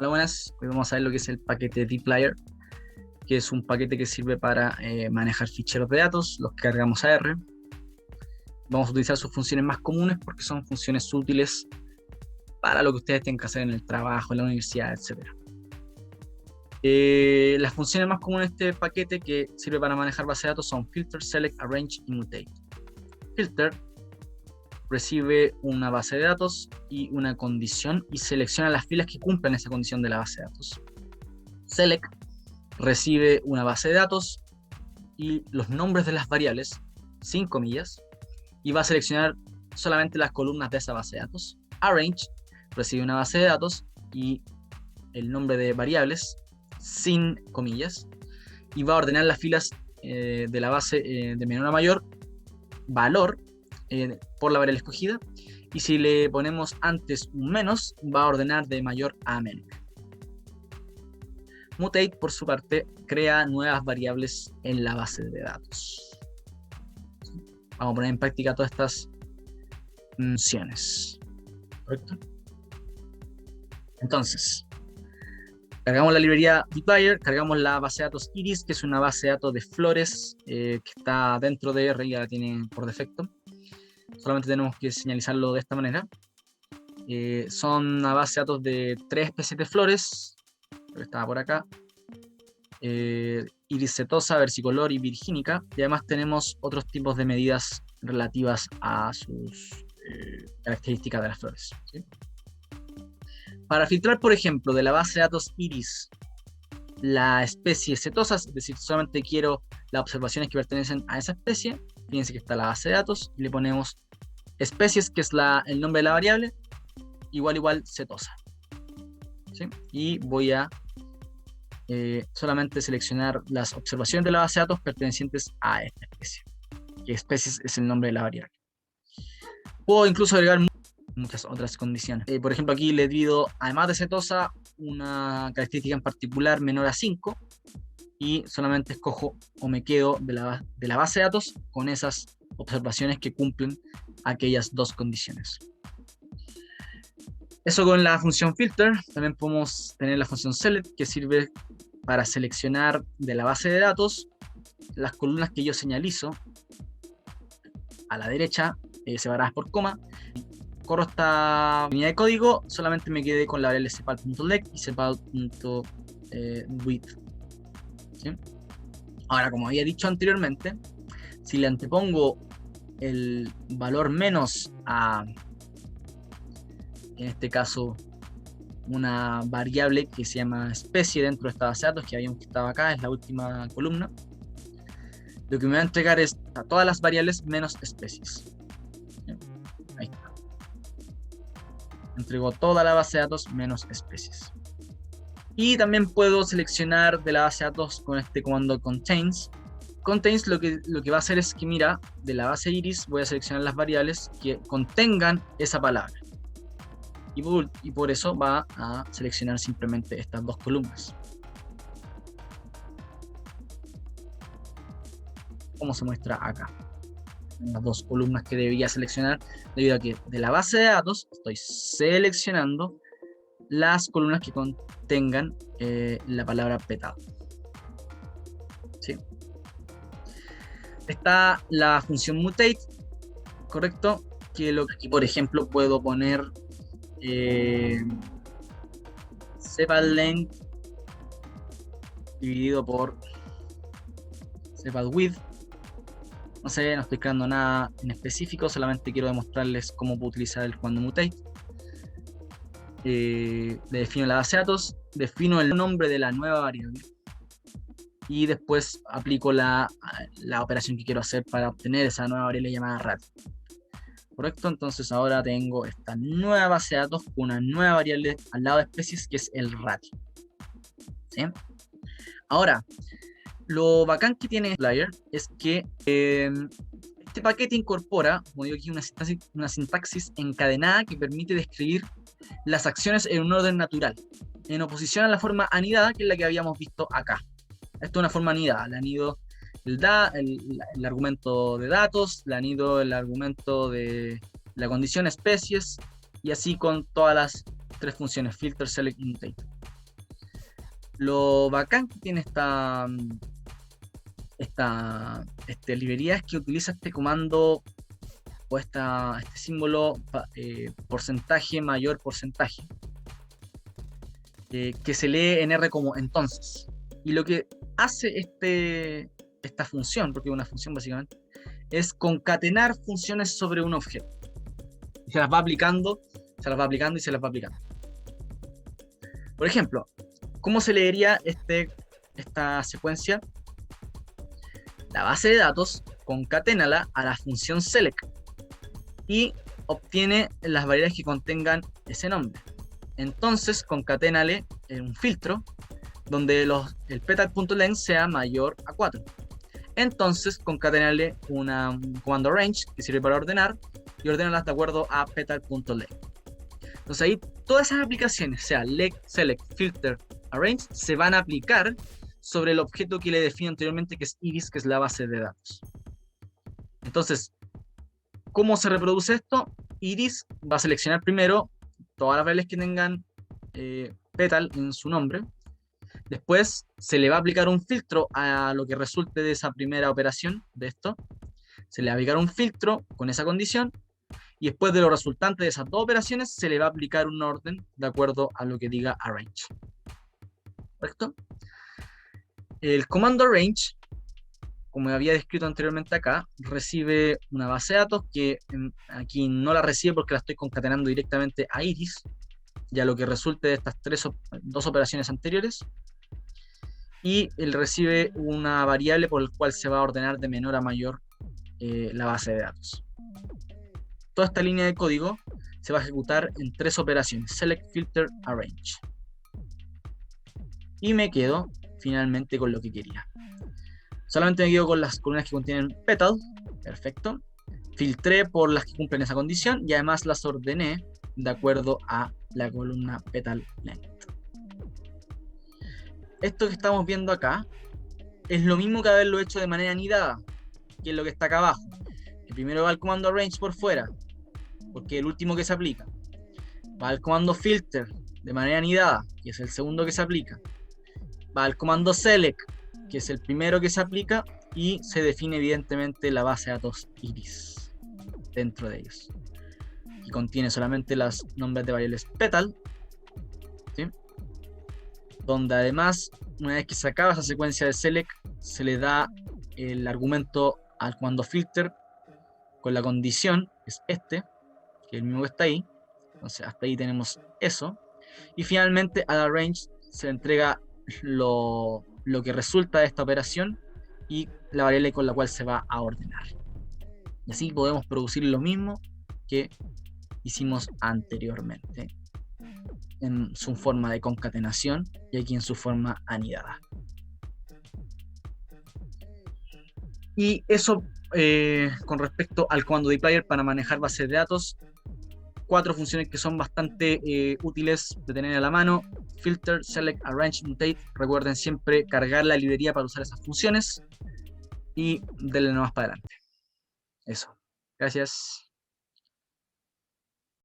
Hola, buenas. Hoy vamos a ver lo que es el paquete dplyr, que es un paquete que sirve para manejar ficheros de datos, los que cargamos a R. Vamos a utilizar sus funciones más comunes porque son funciones útiles para lo que ustedes tienen que hacer en el trabajo, en la universidad, etc. Las funciones más comunes de este paquete que sirve para manejar base de datos son filter, select, arrange y mutate. Filter recibe una base de datos y una condición y selecciona las filas que cumplen esa condición de la base de datos. Select recibe una base de datos y los nombres de las variables, sin comillas, y va a seleccionar solamente las columnas de esa base de datos. Arrange recibe una base de datos y el nombre de variables, sin comillas, y va a ordenar las filas de la base de menor a mayor valor por la variable escogida, y si le ponemos antes un menos, va a ordenar de mayor a menor. Mutate, por su parte, crea nuevas variables en la base de datos. Vamos a poner en práctica todas estas funciones. ¿Correcto? Entonces, cargamos la librería dplyr, cargamos la base de datos iris, que es una base de datos de flores que está dentro de R, ya la tiene por defecto. Solamente tenemos que señalizarlo de esta manera. Son una base de datos de 3 especies de flores, que estaba por acá. Iris setosa, versicolor y virgínica, y además tenemos otros tipos de medidas relativas a sus características de las flores, ¿sí? Para filtrar, por ejemplo, de la base de datos iris la especie setosa, es decir, solamente quiero las observaciones que pertenecen a esa especie, fíjense que está la base de datos, y le ponemos especies, que es el nombre de la variable, igual setosa, ¿sí? Y voy a solamente seleccionar las observaciones de la base de datos pertenecientes a esta especie, que especies es el nombre de la variable. Puedo incluso agregar muchas otras condiciones. Por ejemplo, aquí le divido, además de setosa, una característica en particular menor a 5, y solamente escojo o me quedo de la base de datos con esas observaciones que cumplen aquellas dos condiciones. Eso con la función filter. También podemos tener la función select, que sirve para seleccionar de la base de datos las columnas que yo señalizo a la derecha, separadas por coma. Corro esta línea de código, solamente me quedé con la variable sepal.length y sepal.width, ¿sí? Ahora, como había dicho anteriormente, si le antepongo el valor menos a, en este caso, una variable que se llama especie dentro de esta base de datos, que habíamos que estaba acá, es la última columna, lo que me va a entregar es a todas las variables menos especies. Ahí está. Entregó toda la base de datos menos especies. Y también puedo seleccionar de la base de datos con este comando contains. Contains lo que va a hacer es que, mira, de la base iris voy a seleccionar las variables que contengan esa palabra. Y por eso va a seleccionar simplemente estas dos columnas. Como se muestra acá. Las dos columnas que debía seleccionar, debido a que de la base de datos estoy seleccionando las columnas que contengan la palabra petado, ¿sí? Está la función mutate, correcto, que aquí, por ejemplo, puedo poner sepal.length dividido por sepal.width. No sé, no estoy creando nada en específico, solamente quiero demostrarles cómo puedo utilizar el comando mutate. Le defino la base de datos, defino el nombre de la nueva variable y después aplico la operación que quiero hacer para obtener esa nueva variable llamada ratio. ¿Correcto? Entonces ahora tengo esta nueva base de datos con una nueva variable al lado de especies, que es el ratio, ¿sí? Ahora, lo bacán que tiene dplyr es que este paquete incorpora, como digo aquí, una sintaxis encadenada que permite describir las acciones en un orden natural, en oposición a la forma anidada, que es la que habíamos visto acá. Esto es una forma anidada. Le anido el argumento de datos, le anido el argumento de la condición especies, y así con todas las tres funciones, filter, select y mutate. Lo bacán que tiene esta librería es que utiliza este comando o este símbolo porcentaje mayor porcentaje, que se lee en R como entonces. Y lo que hace esta función, porque es una función básicamente, es concatenar funciones sobre un objeto. Y se las va aplicando, se las va aplicando y se las va aplicando. Por ejemplo, ¿cómo se leería esta secuencia? La base de datos, concaténala a la función select y obtiene las variables que contengan ese nombre. Entonces, concaténale un filtro donde el petal.length sea mayor a 4. Entonces, concaténale un comando range que sirve para ordenar y ordenarlas de acuerdo a petal.length. Entonces ahí todas esas aplicaciones, sea select, filter, arrange, se van a aplicar sobre el objeto que le define anteriormente, que es iris, que es la base de datos. Entonces, ¿cómo se reproduce esto? Iris va a seleccionar primero todas las variables que tengan petal en su nombre. Después se le va a aplicar un filtro a lo que resulte de esa primera operación de esto. Se le va a aplicar un filtro con esa condición. Y después de los resultantes de esas dos operaciones, se le va a aplicar un orden de acuerdo a lo que diga arrange. ¿Correcto? El comando arrange, como había descrito anteriormente acá, recibe una base de datos que aquí no la recibe porque la estoy concatenando directamente a iris, ya lo que resulte de estas dos operaciones anteriores. Y él recibe una variable por la cual se va a ordenar de menor a mayor la base de datos. Toda esta línea de código se va a ejecutar en tres operaciones: select, filter, arrange. Y me quedo finalmente con lo que quería. Solamente me quedo con las columnas que contienen petal. Perfecto. Filtré por las que cumplen esa condición y además las ordené de acuerdo a la columna petal length. Esto que estamos viendo acá es lo mismo que haberlo hecho de manera anidada, que es lo que está acá abajo. Que primero va el comando arrange por fuera, porque es el último que se aplica. Va el comando filter de manera anidada, que es el segundo que se aplica. Va el comando select, que es el primero que se aplica, y se define evidentemente la base de datos iris dentro de ellos. Y contiene solamente los nombres de variables petal, ¿sí? Donde además, una vez que se acaba esa secuencia de select, se le da el argumento al comando filter con la condición, que es que es el mismo que está ahí. Entonces hasta ahí tenemos eso. Y finalmente a la range se le entrega lo que resulta de esta operación y la variable con la cual se va a ordenar. Y así podemos producir lo mismo que hicimos anteriormente en su forma de concatenación y aquí en su forma anidada. Y eso con respecto al comando dplyr para manejar bases de datos. 4 funciones que son bastante útiles de tener a la mano: filter, select, arrange, mutate. Recuerden siempre cargar la librería para usar esas funciones y denle nomás para adelante. Eso. Gracias.